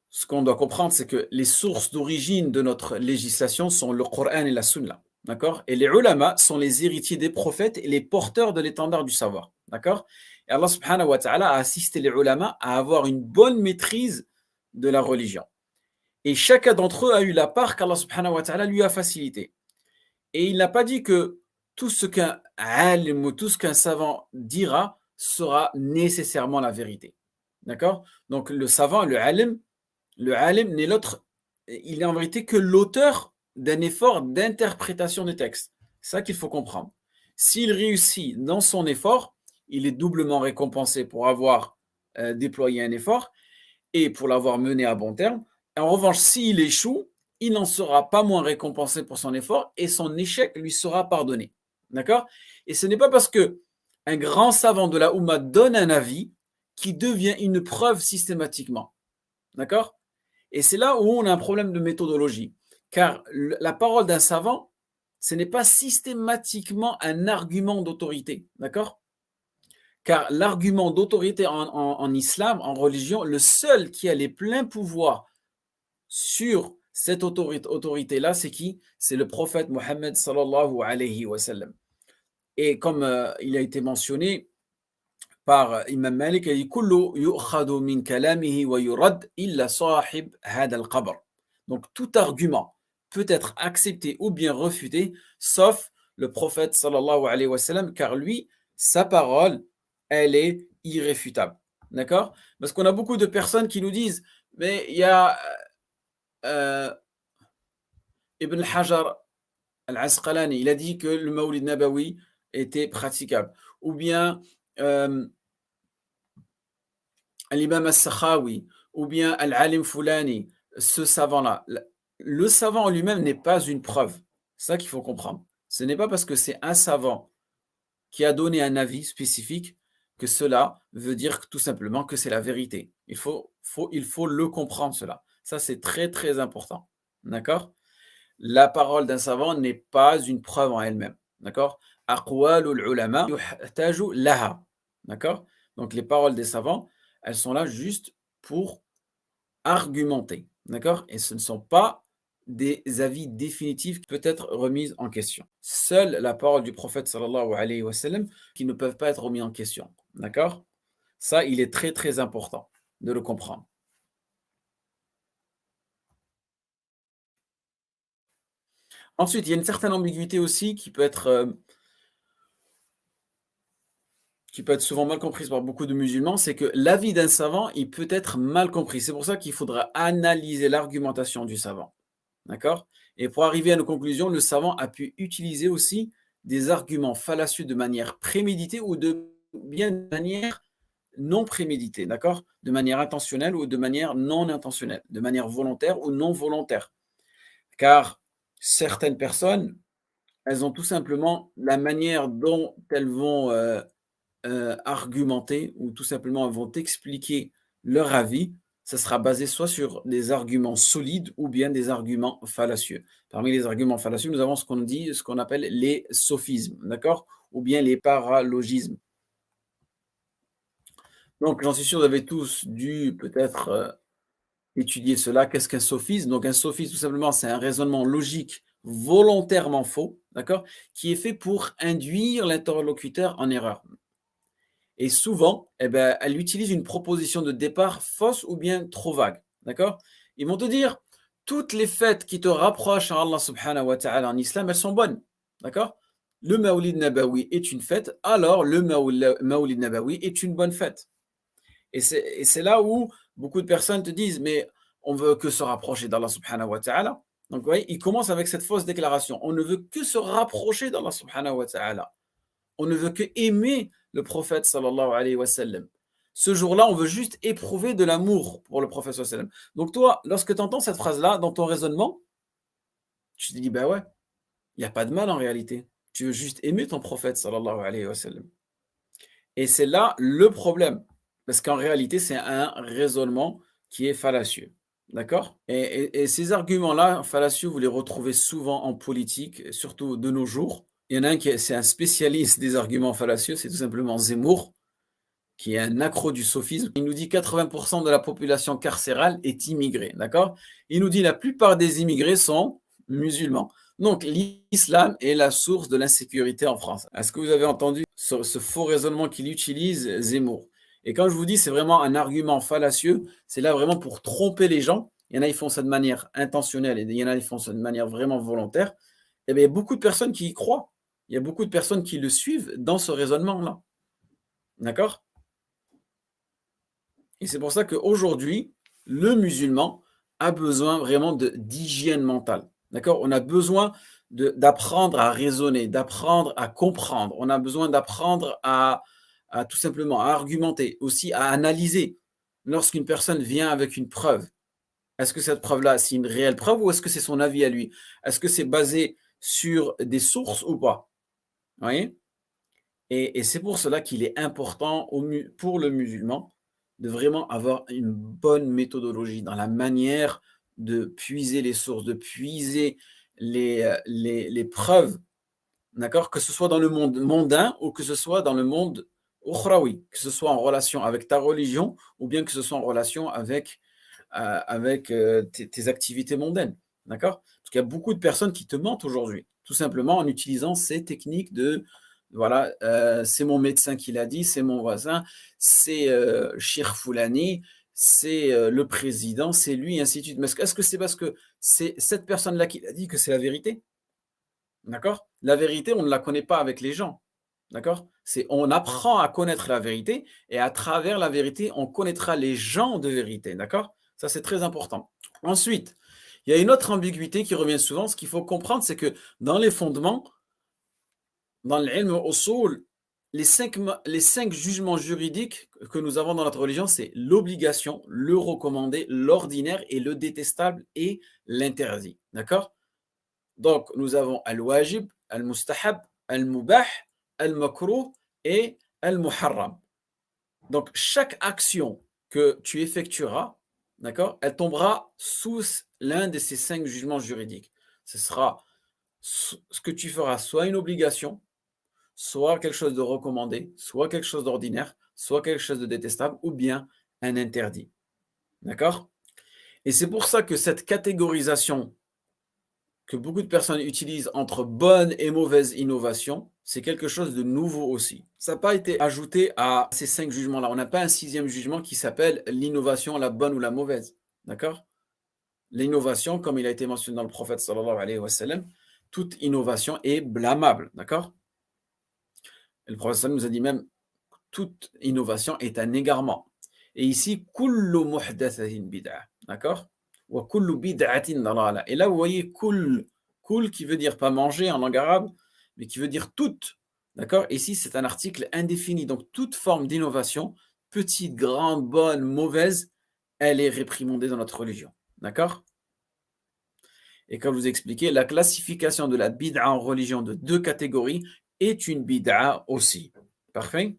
ce qu'on doit comprendre, c'est que les sources d'origine de notre législation sont le Coran et la Sunna. D'accord? Et les ulama sont les héritiers des prophètes et les porteurs de l'étendard du savoir. D'accord? Et Allah subhanahu wa ta'ala a assisté les ulama à avoir une bonne maîtrise de la religion. Et chacun d'entre eux a eu la part qu'Allah subhanahu wa ta'ala lui a facilité. Et il n'a pas dit que tout ce qu'un alim ou tout ce qu'un savant dira sera nécessairement la vérité. D'accord? Donc le savant, le alim n'est l'autre, il est en vérité que l'auteur d'un effort d'interprétation des textes. C'est ça qu'il faut comprendre. S'il réussit dans son effort, il est doublement récompensé pour avoir déployé un effort et pour l'avoir mené à bon terme. En revanche, s'il échoue, il n'en sera pas moins récompensé pour son effort et son échec lui sera pardonné. D'accord? Et ce n'est pas parce que un grand savant de la Oumma donne un avis qui devient une preuve systématiquement. D'accord? Et c'est là où on a un problème de méthodologie. Car la parole d'un savant, ce n'est pas systématiquement un argument d'autorité. D'accord? Car l'argument d'autorité en islam, en religion, le seul qui a les pleins pouvoirs sur cette autorité-là, c'est qui? C'est le prophète Mohammed sallallahu alayhi wa sallam. Et comme il a été mentionné par Imam Malik, il dit kullu yu'khadhu min kalamihi wa yurad illa sahib hada al-qabr. Donc tout argument peut être accepté ou bien refuté, sauf le prophète sallallahu alayhi wa sallam, car lui, sa parole, elle est irréfutable. D'accord? Parce qu'on a beaucoup de personnes qui nous disent, mais il y a euh, Ibn Hajar al-Asqalani, il a dit que le Mawlid Nabawi était praticable. Ou bien l'imam al-Sakhawi, ou bien al-Alim Fulani, ce savant-là. Le savant en lui-même n'est pas une preuve. C'est ça qu'il faut comprendre. Ce n'est pas parce que c'est un savant qui a donné un avis spécifique que cela veut dire tout simplement que c'est la vérité. Il faut le comprendre, cela. Ça, c'est très, très important. D'accord? La parole d'un savant n'est pas une preuve en elle-même. D'accord? Aqwalul ulama yuhtaju laha. D'accord? Donc les paroles des savants, elles sont là juste pour argumenter. D'accord? Et ce ne sont pas des avis définitifs qui peuvent être remis en question. Seule la parole du prophète sallallahu alayhi wa sallam qui ne peuvent pas être remis en question. D'accord? Ça, il est très très important de le comprendre. Ensuite, il y a une certaine ambiguïté aussi qui peut être souvent mal comprise par beaucoup de musulmans, c'est que l'avis d'un savant, il peut être mal compris. C'est pour ça qu'il faudra analyser l'argumentation du savant. D'accord? Et pour arriver à nos conclusions, le savant a pu utiliser aussi des arguments fallacieux de manière préméditée ou de bien de manière non préméditée, d'accord? De manière intentionnelle ou de manière non intentionnelle, de manière volontaire ou non volontaire. Car certaines personnes, elles ont tout simplement la manière dont elles vont argumenter ou tout simplement elles vont expliquer leur avis, ça sera basé soit sur des arguments solides ou bien des arguments fallacieux. Parmi les arguments fallacieux, nous avons ce qu'on dit, ce qu'on appelle les sophismes, d'accord? Ou bien les paralogismes. Donc, j'en suis sûr, vous avez tous dû peut-être étudier cela. Qu'est-ce qu'un sophisme? Donc, un sophisme, tout simplement, c'est un raisonnement logique volontairement faux, d'accord? Qui est fait pour induire l'interlocuteur en erreur. Et souvent, eh ben, elle utilise une proposition de départ fausse ou bien trop vague. D'accord? Ils vont te dire, toutes les fêtes qui te rapprochent à Allah subhanahu wa ta'ala en islam, elles sont bonnes. D'accord? Le Mawlid Nabawi est une fête, alors le Mawlid Nabawi est une bonne fête. Et c'est là où beaucoup de personnes te disent, mais on veut que se rapprocher d'Allah subhanahu wa ta'ala. Donc, vous voyez, ils commencent avec cette fausse déclaration. On ne veut que se rapprocher d'Allah subhanahu wa ta'ala. On ne veut que aimer le prophète sallallahu alayhi wa sallam. Ce jour-là, on veut juste éprouver de l'amour pour le prophète sallallahu alayhi wa sallam. Donc toi, lorsque tu entends cette phrase-là dans ton raisonnement, tu te dis, ben ouais, il n'y a pas de mal en réalité. Tu veux juste aimer ton prophète sallallahu alayhi wa sallam. Et c'est là le problème. Parce qu'en réalité, c'est un raisonnement qui est fallacieux. D'accord? Et ces arguments-là, fallacieux, vous les retrouvez souvent en politique, surtout de nos jours. Il y en a un c'est un spécialiste des arguments fallacieux, c'est tout simplement Zemmour. qui est un accro du sophisme. Il nous dit 80% de la population carcérale est immigrée, d'accord? Il nous dit la plupart des immigrés sont musulmans. Donc l'islam est la source de l'insécurité en France. Est-ce que vous avez entendu ce faux raisonnement qu'il utilise, Zemmour? Et quand je vous dis c'est vraiment un argument fallacieux, c'est là vraiment pour tromper les gens. Il y en a, ils font ça de manière intentionnelle et il y en a, ils font ça de manière vraiment volontaire. Et bien, il y a beaucoup de personnes qui y croient. Il y a beaucoup de personnes qui le suivent dans ce raisonnement-là. D'accord? Et c'est pour ça qu'aujourd'hui, le musulman a besoin vraiment d'hygiène mentale. D'accord? On a besoin d'apprendre à raisonner, d'apprendre à comprendre. On a besoin d'apprendre à tout simplement à argumenter, aussi à analyser. Lorsqu'une personne vient avec une preuve, est-ce que cette preuve-là, c'est une réelle preuve ou est-ce que c'est son avis à lui? Est-ce que c'est basé sur des sources ou pas? Vous voyez? Et c'est pour cela qu'il est important pour le musulman de vraiment avoir une bonne méthodologie dans la manière de puiser les sources, de puiser les preuves, d'accord? Que ce soit dans le monde mondain ou que ce soit dans le monde ukhrawi, que ce soit en relation avec ta religion ou bien que ce soit en relation avec tes activités mondaines, d'accord? Parce qu'il y a beaucoup de personnes qui te mentent aujourd'hui, tout simplement en utilisant ces techniques de voilà, c'est mon médecin qui l'a dit, c'est mon voisin, c'est Cheikh Foulani, c'est le président, c'est lui, et ainsi de suite. Mais est-ce que c'est parce que c'est cette personne-là qui l'a dit que c'est la vérité? D'accord? La vérité, on ne la connaît pas avec les gens. D'accord? On apprend à connaître la vérité et à travers la vérité, on connaîtra les gens de vérité. D'accord? Ça, c'est très important. Ensuite, il y a une autre ambiguïté qui revient souvent. Ce qu'il faut comprendre, c'est que dans les fondements, dans l'ilm usul, les cinq jugements juridiques que nous avons dans notre religion, c'est l'obligation, le recommandé, l'ordinaire et le détestable et l'interdit. D'accord? Donc, nous avons al-wajib, al-mustahab, al-mubah, al-makruh et al-muharram. Donc, chaque action que tu effectueras, d'accord, elle tombera sous l'un de ces cinq jugements juridiques. Ce sera ce que tu feras, soit une obligation, soit quelque chose de recommandé, soit quelque chose d'ordinaire, soit quelque chose de détestable, ou bien un interdit. D'accord? Et c'est pour ça que cette catégorisation que beaucoup de personnes utilisent entre bonne et mauvaise innovation, c'est quelque chose de nouveau aussi. Ça n'a pas été ajouté à ces cinq jugements-là. On n'a pas un sixième jugement qui s'appelle l'innovation, la bonne ou la mauvaise. D'accord? L'innovation, comme il a été mentionné dans le prophète sallallahu alayhi wa sallam, toute innovation est blâmable. D'accord? Et le prophète nous a dit même, toute innovation est un égarement. Et ici, kullu muhdathatin bid'ah. D'accord? Wa kullu bid'atin dalala. Et là, vous voyez, kul qui veut dire pas manger en langue arabe, mais qui veut dire toute. D'accord? Ici, c'est un article indéfini. Donc, toute forme d'innovation, petite, grande, bonne, mauvaise, elle est réprimandée dans notre religion. D'accord? Et comme je vous ai expliqué, la classification de la bid'a en religion de deux catégories est une bid'a aussi. Parfait?